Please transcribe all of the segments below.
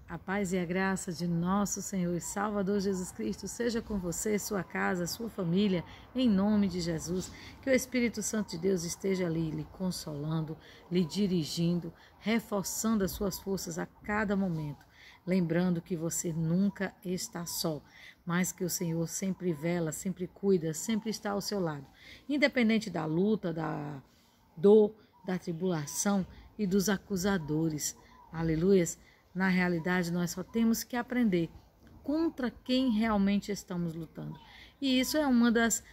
A paz e a graça de nosso Senhor e Salvador Jesus Cristo seja com você, sua casa, sua família, em nome de Jesus. Que o Espírito Santo de Deus esteja ali, lhe consolando, lhe dirigindo, reforçando as suas forças a cada momento. Lembrando que você nunca está só, mas que o Senhor sempre vela, sempre cuida, sempre está ao seu lado. Independente da luta, da dor, da tribulação e dos acusadores. Aleluias! Na realidade, nós só temos que aprender contra quem realmente estamos lutando. E isso é uma das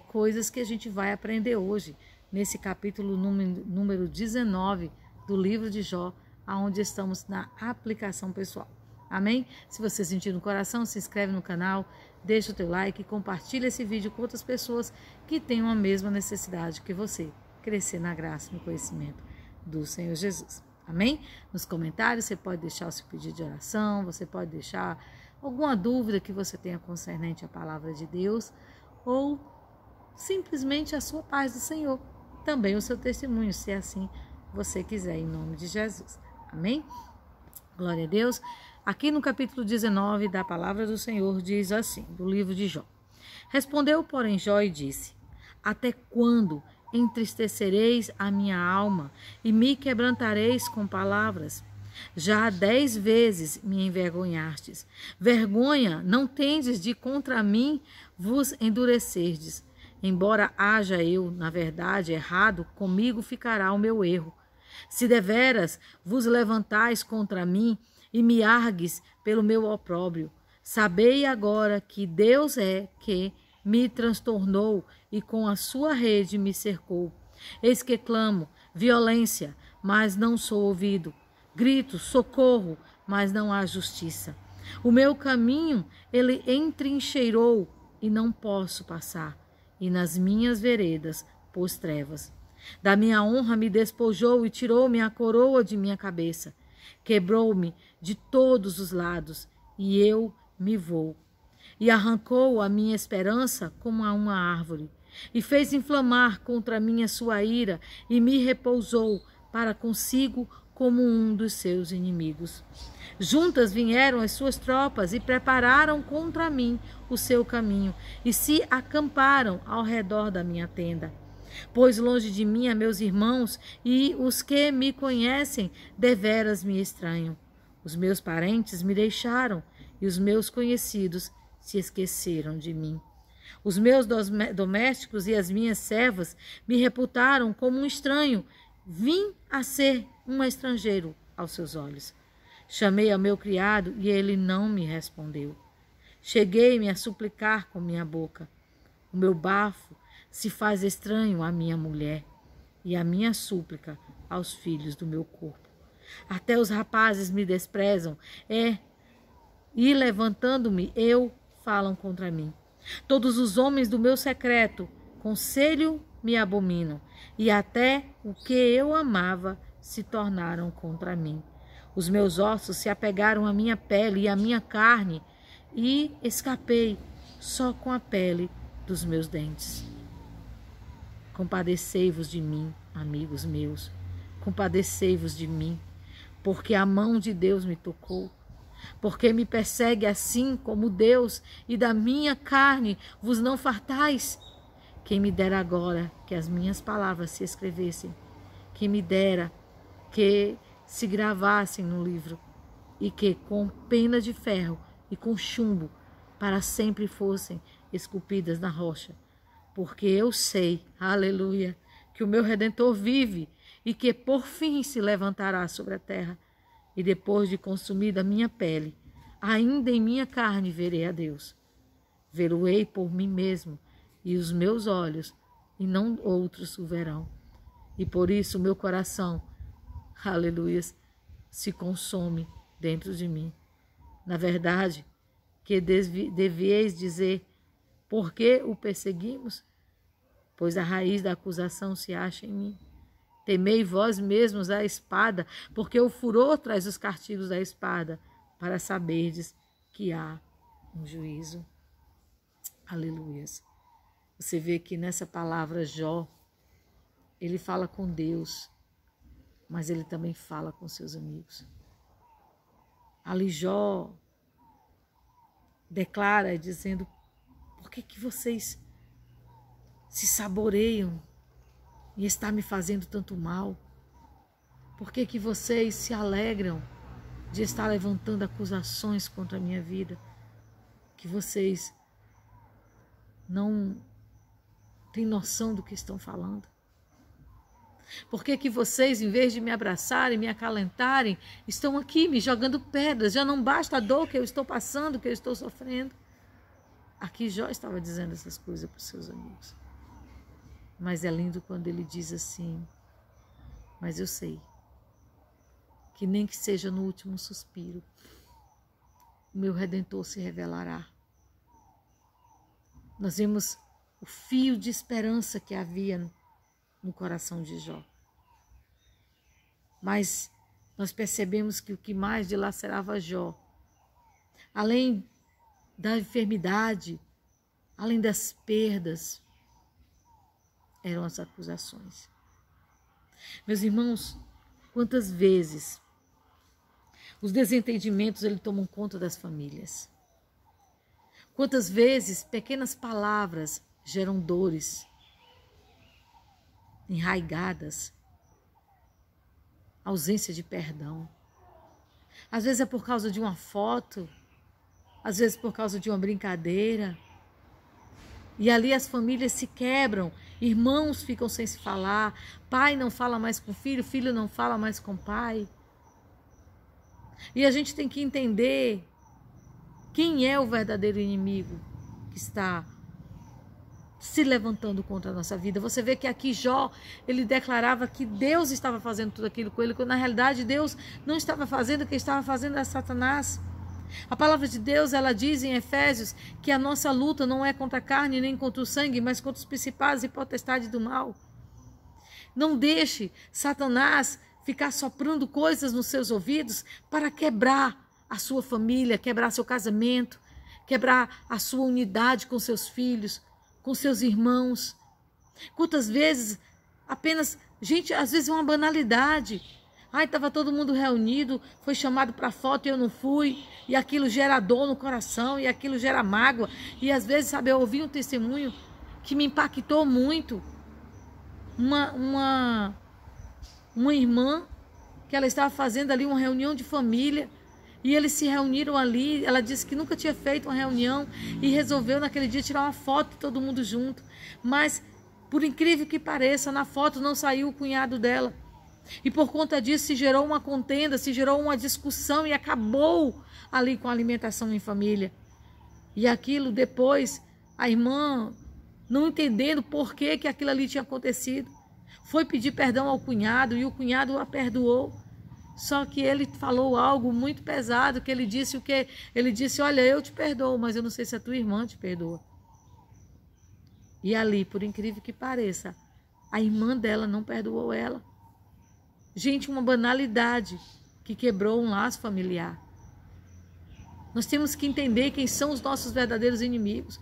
coisas que a gente vai aprender hoje, nesse capítulo número 19 do livro de Jó, onde estamos na aplicação pessoal. Amém? Se você sentir no coração, se inscreve no canal, deixa o teu like e compartilha esse vídeo com outras pessoas que tenham a mesma necessidade que você, crescer na graça e no conhecimento do Senhor Jesus. Amém? Nos comentários você pode deixar o seu pedido de oração, você pode deixar alguma dúvida que você tenha concernente à palavra de Deus ou simplesmente a sua paz do Senhor. Também o seu testemunho, se assim você quiser, em nome de Jesus. Amém? Glória a Deus. Aqui no capítulo 19 da palavra do Senhor diz assim, do livro de Jó. Respondeu, porém, Jó e disse: Até quando entristecereis a minha alma e me quebrantareis com palavras? Já 10 vezes me envergonhastes. Vergonha não tendes de contra mim vos endurecerdes. Embora haja eu, na verdade, errado, comigo ficará o meu erro. Se deveras vos levantais contra mim e me argues pelo meu opróbrio, sabei agora que Deus é que me transtornou e com a sua rede me cercou. Eis que clamo, violência, mas não sou ouvido. Grito, socorro, mas não há justiça. O meu caminho ele entrincheirou e não posso passar, e nas minhas veredas pôs trevas. Da minha honra me despojou e tirou-me a coroa de minha cabeça. Quebrou-me de todos os lados, e eu me vou. E arrancou a minha esperança como a uma árvore, e fez inflamar contra mim a sua ira, e me repousou para consigo como um dos seus inimigos. Juntas vieram as suas tropas e prepararam contra mim o seu caminho, e se acamparam ao redor da minha tenda. Pois longe de mim a meus irmãos, e os que me conhecem deveras me estranham. Os meus parentes me deixaram, e os meus conhecidos se esqueceram de mim. Os meus domésticos e as minhas servas me reputaram como um estranho. Vim a ser um estrangeiro aos seus olhos. Chamei ao meu criado e ele não me respondeu. Cheguei-me a suplicar com minha boca. O meu bafo se faz estranho à minha mulher e a minha súplica aos filhos do meu corpo. Até os rapazes me desprezam, e levantando-me eu, falam contra mim. Todos os homens do meu secreto conselho me abominam, e até o que eu amava se tornaram contra mim. Os meus ossos se apegaram à minha pele e à minha carne, e escapei só com a pele dos meus dentes. Compadecei-vos de mim, amigos meus, compadecei-vos de mim, porque a mão de Deus me tocou. Porque me persegue assim como Deus, e da minha carne vos não fartais? Quem me dera agora que as minhas palavras se escrevessem, quem me dera que se gravassem no livro, e que com pena de ferro e com chumbo para sempre fossem esculpidas na rocha. Porque eu sei, aleluia, que o meu Redentor vive e que por fim se levantará sobre a terra. E depois de consumida a minha pele, ainda em minha carne verei a Deus. Vê-lo-ei por mim mesmo, e os meus olhos, e não outros o verão. E por isso o meu coração, aleluia, se consome dentro de mim. Na verdade, que devieis dizer, por que o perseguimos? Pois a raiz da acusação se acha em mim. Temei vós mesmos a espada, porque o furor traz os castigos da espada, para saberdes que há um juízo. Aleluias. Você vê que nessa palavra Jó, ele fala com Deus, mas ele também fala com seus amigos. Ali Jó declara dizendo: por que vocês se saboreiam e está me fazendo tanto mal? Por que vocês se alegram de estar levantando acusações contra a minha vida? Que vocês não têm noção do que estão falando? Por que vocês, em vez de me abraçarem, me acalentarem, estão aqui me jogando pedras? Já não basta a dor que eu estou passando, que eu estou sofrendo. Aqui Jó estava dizendo essas coisas para os seus amigos. Mas é lindo quando ele diz assim: mas eu sei que nem que seja no último suspiro, o meu Redentor se revelará. Nós vemos o fio de esperança que havia no coração de Jó. Mas nós percebemos que o que mais dilacerava Jó, além da enfermidade, além das perdas, eram as acusações. Meus irmãos, quantas vezes os desentendimentos tomam conta das famílias? Quantas vezes pequenas palavras geram dores enraigadas, ausência de perdão. Às vezes é por causa de uma foto, às vezes por causa de uma brincadeira. E ali as famílias se quebram, irmãos ficam sem se falar, pai não fala mais com filho, filho não fala mais com pai. E a gente tem que entender quem é o verdadeiro inimigo que está se levantando contra a nossa vida. Você vê que aqui Jó, ele declarava que Deus estava fazendo tudo aquilo com ele, quando na realidade Deus não estava fazendo, o que estava fazendo era Satanás. A palavra de Deus, ela diz em Efésios que a nossa luta não é contra a carne nem contra o sangue, mas contra os principados e potestades do mal. Não deixe Satanás ficar soprando coisas nos seus ouvidos para quebrar a sua família, quebrar seu casamento, quebrar a sua unidade com seus filhos, com seus irmãos. Quantas vezes apenas, gente, às vezes é uma banalidade. Ai, estava todo mundo reunido, foi chamado para foto e eu não fui, e aquilo gera dor no coração, e aquilo gera mágoa. E às vezes, sabe, eu ouvi um testemunho que me impactou muito. Uma irmã, que ela estava fazendo ali uma reunião de família, e eles se reuniram ali. Ela disse que nunca tinha feito uma reunião e resolveu naquele dia tirar uma foto de todo mundo junto. Mas, por incrível que pareça, na foto não saiu o cunhado dela. E por conta disso se gerou uma contenda, se gerou uma discussão e acabou ali com a alimentação em família. E aquilo depois, a irmã, não entendendo por que aquilo ali tinha acontecido, foi pedir perdão ao cunhado e o cunhado a perdoou. Só que ele falou algo muito pesado, que ele disse o quê? Ele disse: olha, eu te perdoo, mas eu não sei se a tua irmã te perdoa. E ali, por incrível que pareça, a irmã dela não perdoou ela. Gente, uma banalidade que quebrou um laço familiar. Nós temos que entender quem são os nossos verdadeiros inimigos.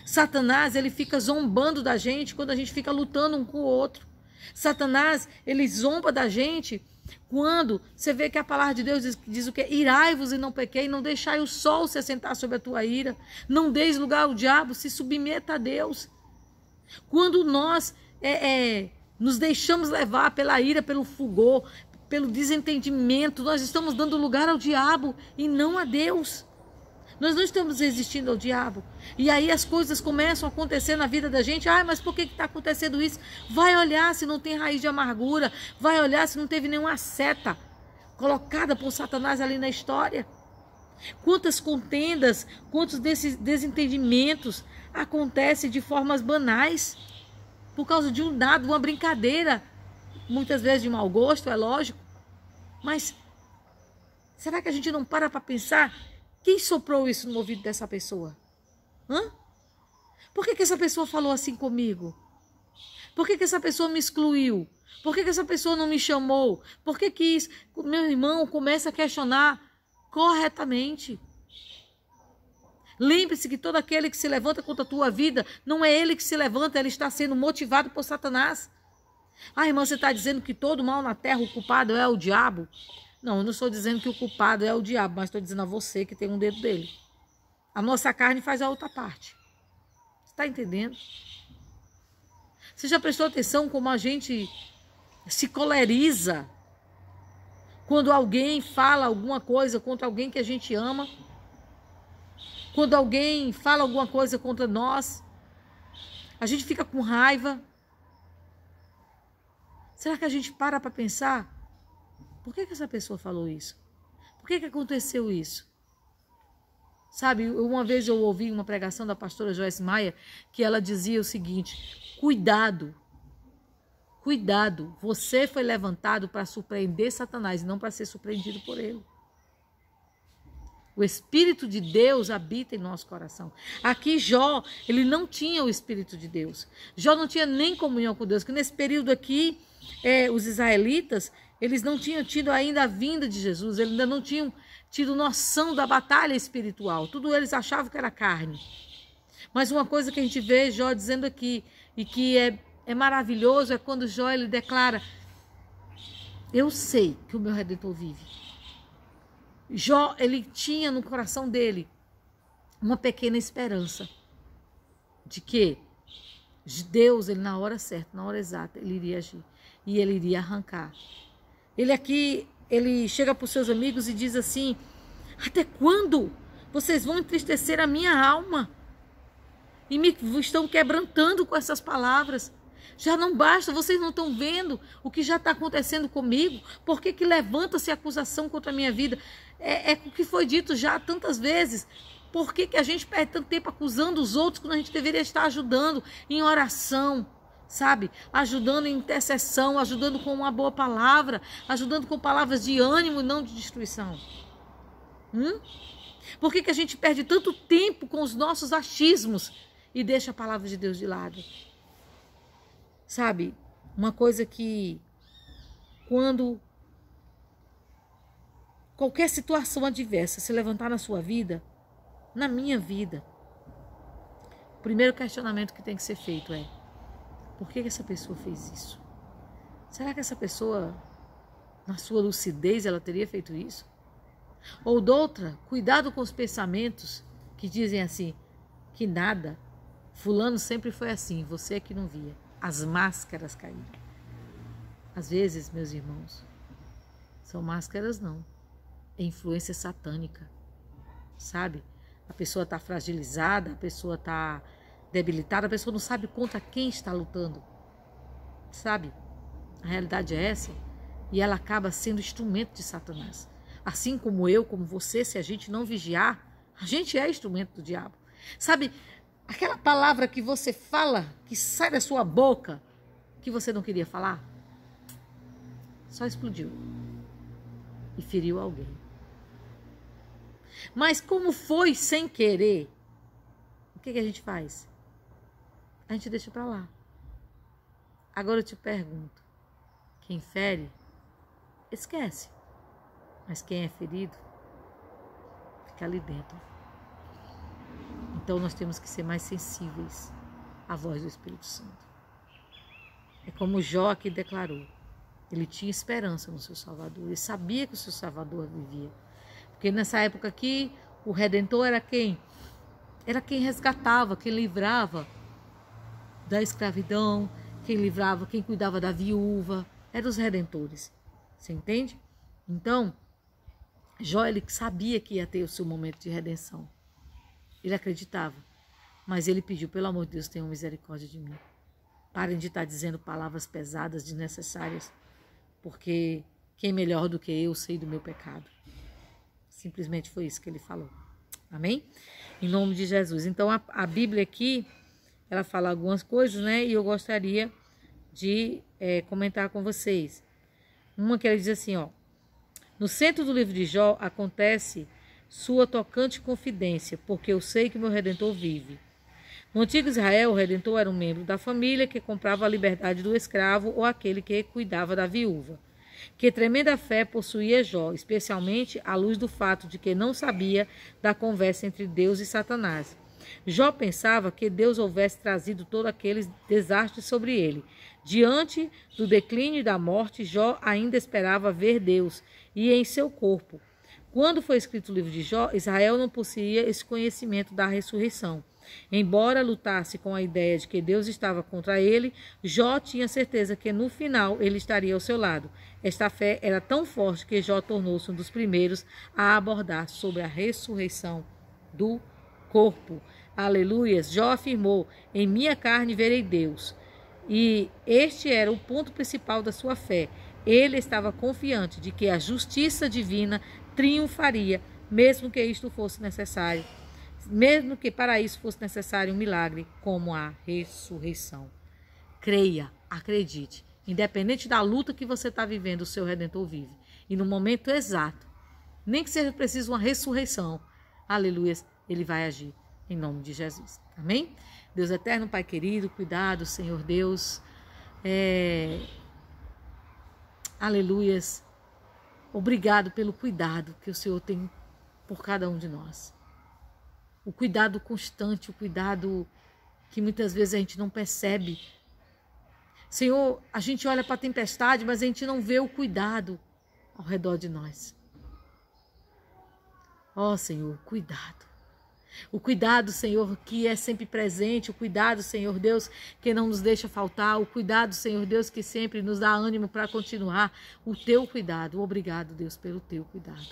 Satanás, ele fica zombando da gente quando a gente fica lutando um com o outro. Satanás, ele zomba da gente quando você vê que a palavra de Deus diz o quê? Irai-vos e não pequei, não deixai o sol se assentar sobre a tua ira, não deis lugar ao diabo, se submeta a Deus. Quando nós nos deixamos levar pela ira, pelo fulgor, pelo desentendimento, nós estamos dando lugar ao diabo e não a Deus. Nós não estamos resistindo ao diabo. E aí as coisas começam a acontecer na vida da gente. Ah, mas por que está acontecendo isso? Vai olhar se não tem raiz de amargura. Vai olhar se não teve nenhuma seta colocada por Satanás ali na história. Quantas contendas, quantos desses desentendimentos acontecem de formas banais. Por causa de um dado, uma brincadeira. Muitas vezes de mau gosto, é lógico. Mas será que a gente não para pensar? Quem soprou isso no ouvido dessa pessoa? Por que essa pessoa falou assim comigo? Por que essa pessoa me excluiu? Por que essa pessoa não me chamou? Por que isso? Meu irmão começa a questionar corretamente. Lembre-se que todo aquele que se levanta contra a tua vida, não é ele que se levanta, ele está sendo motivado por Satanás. Ah, irmã, você está dizendo que todo mal na terra, o culpado é o diabo? Não, eu não estou dizendo que o culpado é o diabo, mas estou dizendo a você que tem um dedo dele. A nossa carne faz a outra parte. Você está entendendo? Você já prestou atenção como a gente se coleriza quando alguém fala alguma coisa contra alguém que a gente ama? Quando alguém fala alguma coisa contra nós, a gente fica com raiva. Será que a gente para pensar? Por que essa pessoa falou isso? Por que aconteceu isso? Sabe, uma vez eu ouvi uma pregação da pastora Joyce Meyer que ela dizia o seguinte: cuidado, cuidado, você foi levantado para surpreender Satanás e não para ser surpreendido por ele. O Espírito de Deus habita em nosso coração. Aqui Jó, ele não tinha o Espírito de Deus. Jó não tinha nem comunhão com Deus, que nesse período aqui, os israelitas, eles não tinham tido ainda a vinda de Jesus, eles ainda não tinham tido noção da batalha espiritual. Tudo eles achavam que era carne. Mas uma coisa que a gente vê Jó dizendo aqui, e que é maravilhoso, é quando Jó ele declara: eu sei que o meu Redentor vive. Jó, ele tinha no coração dele uma pequena esperança de que Deus, ele na hora certa, na hora exata, ele iria agir e ele iria arrancar. Ele aqui, ele chega para os seus amigos e diz assim: até quando vocês vão entristecer a minha alma e me estão quebrantando com essas palavras? Já não basta, vocês não estão vendo o que já está acontecendo comigo? Por que levanta-se acusação contra a minha vida? É o que foi dito já tantas vezes. Por que a gente perde tanto tempo acusando os outros quando a gente deveria estar ajudando em oração, sabe? Ajudando em intercessão, ajudando com uma boa palavra, ajudando com palavras de ânimo e não de destruição. Por que a gente perde tanto tempo com os nossos achismos e deixa a palavra de Deus de lado? Sabe, uma coisa que quando qualquer situação adversa se levantar na sua vida, na minha vida, o primeiro questionamento que tem que ser feito é: por que essa pessoa fez isso? Será que essa pessoa, na sua lucidez, ela teria feito isso? Ou doutra, cuidado com os pensamentos que dizem assim, que nada, fulano sempre foi assim, você é que não via. As máscaras caíram. Às vezes, meus irmãos, são máscaras não. É influência satânica. Sabe? A pessoa está fragilizada, a pessoa está debilitada, a pessoa não sabe contra quem está lutando. Sabe? A realidade é essa. E ela acaba sendo instrumento de Satanás. Assim como eu, como você, se a gente não vigiar, a gente é instrumento do diabo. Sabe? Aquela palavra que você fala, que sai da sua boca, que você não queria falar, só explodiu e feriu alguém. Mas como foi sem querer, o que a gente faz? A gente deixa para lá. Agora eu te pergunto, quem fere, esquece. Mas quem é ferido, fica ali dentro. Então nós temos que ser mais sensíveis à voz do Espírito Santo. É como Jó aqui declarou. Ele tinha esperança no seu Salvador. Ele sabia que o seu Salvador vivia. Porque nessa época aqui, o Redentor era quem? Era quem resgatava, quem livrava da escravidão, quem livrava, quem cuidava da viúva. Eram os redentores. Você entende? Então, Jó, ele sabia que ia ter o seu momento de redenção. Ele acreditava, mas ele pediu: pelo amor de Deus, tenham misericórdia de mim. Parem de estar dizendo palavras pesadas, desnecessárias, porque quem melhor do que eu sei do meu pecado. Simplesmente foi isso que ele falou. Amém? Em nome de Jesus. Então a Bíblia aqui, ela fala algumas coisas, né? E eu gostaria de comentar com vocês. Uma que ela diz assim, ó: no centro do livro de Jó acontece sua tocante confidência, porque eu sei que meu Redentor vive. No antigo Israel, o Redentor era um membro da família que comprava a liberdade do escravo ou aquele que cuidava da viúva. Que tremenda fé possuía Jó, especialmente à luz do fato de que não sabia da conversa entre Deus e Satanás. Jó pensava que Deus houvesse trazido todos aqueles desastres sobre ele. Diante do declínio e da morte, Jó ainda esperava ver Deus e em seu corpo. Quando foi escrito o livro de Jó, Israel não possuía esse conhecimento da ressurreição. Embora lutasse com a ideia de que Deus estava contra ele, Jó tinha certeza que no final ele estaria ao seu lado. Esta fé era tão forte que Jó tornou-se um dos primeiros a abordar sobre a ressurreição do corpo. Aleluias! Jó afirmou: em minha carne verei Deus. E este era o ponto principal da sua fé. Ele estava confiante de que a justiça divina triunfaria, mesmo que isto fosse necessário. Mesmo que para isso fosse necessário um milagre como a ressurreição. Creia, acredite. Independente da luta que você está vivendo, o seu Redentor vive. E no momento exato, nem que seja preciso uma ressurreição, aleluia, ele vai agir em nome de Jesus. Amém? Deus eterno, Pai querido, cuidado, Senhor Deus. Aleluias. Obrigado pelo cuidado que o Senhor tem por cada um de nós. O cuidado constante, o cuidado que muitas vezes a gente não percebe. Senhor, a gente olha para a tempestade, mas a gente não vê o cuidado ao redor de nós. Ó Senhor, cuidado. O cuidado, Senhor, que é sempre presente. O cuidado, Senhor Deus, que não nos deixa faltar. O cuidado, Senhor Deus, que sempre nos dá ânimo para continuar. O teu cuidado. Obrigado, Deus, pelo teu cuidado.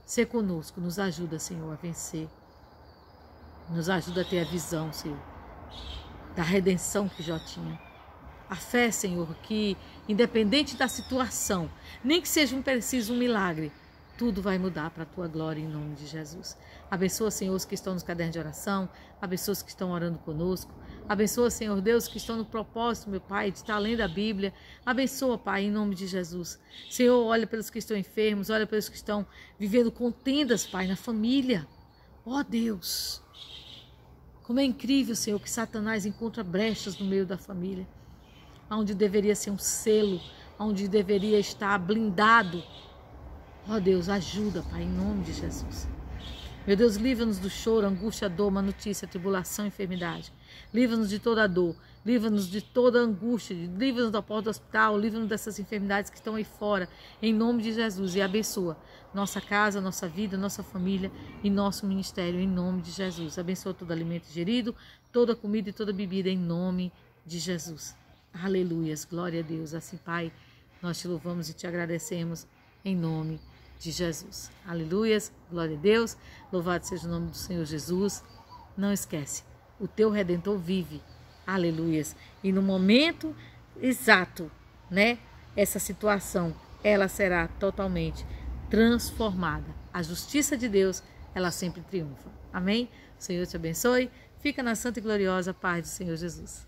Sê conosco, nos ajuda, Senhor, a vencer. Nos ajuda a ter a visão, Senhor, da redenção que Jó tinha. A fé, Senhor, que independente da situação, nem que seja preciso um milagre, tudo vai mudar para a tua glória em nome de Jesus. Abençoa, Senhor, os que estão nos cadernos de oração, abençoa os que estão orando conosco, abençoa, Senhor Deus, que estão no propósito, meu Pai, de estar lendo a Bíblia. Abençoa, Pai, em nome de Jesus. Senhor, olha pelos que estão enfermos, olha pelos que estão vivendo contendas, Pai, na família. Ó Deus, como é incrível, Senhor, que Satanás encontra brechas no meio da família, onde deveria ser um selo, onde deveria estar blindado. Ó Deus, ajuda, Pai, em nome de Jesus. Meu Deus, livra-nos do choro, angústia, dor, má notícia, tribulação, enfermidade. Livra-nos de toda dor, livra-nos de toda angústia, livra-nos da porta do hospital, livra-nos dessas enfermidades que estão aí fora, em nome de Jesus. E abençoa nossa casa, nossa vida, nossa família e nosso ministério, em nome de Jesus. Abençoa todo alimento ingerido, toda comida e toda bebida, em nome de Jesus. Aleluias, glória a Deus. Assim, Pai, nós te louvamos e te agradecemos em nome de Jesus. Aleluias, glória a Deus. Louvado seja o nome do Senhor Jesus. Não esquece, o teu Redentor vive. Aleluias. E no momento exato, né? Essa situação, ela será totalmente transformada. A justiça de Deus, ela sempre triunfa. Amém? O Senhor te abençoe. Fica na santa e gloriosa paz do Senhor Jesus.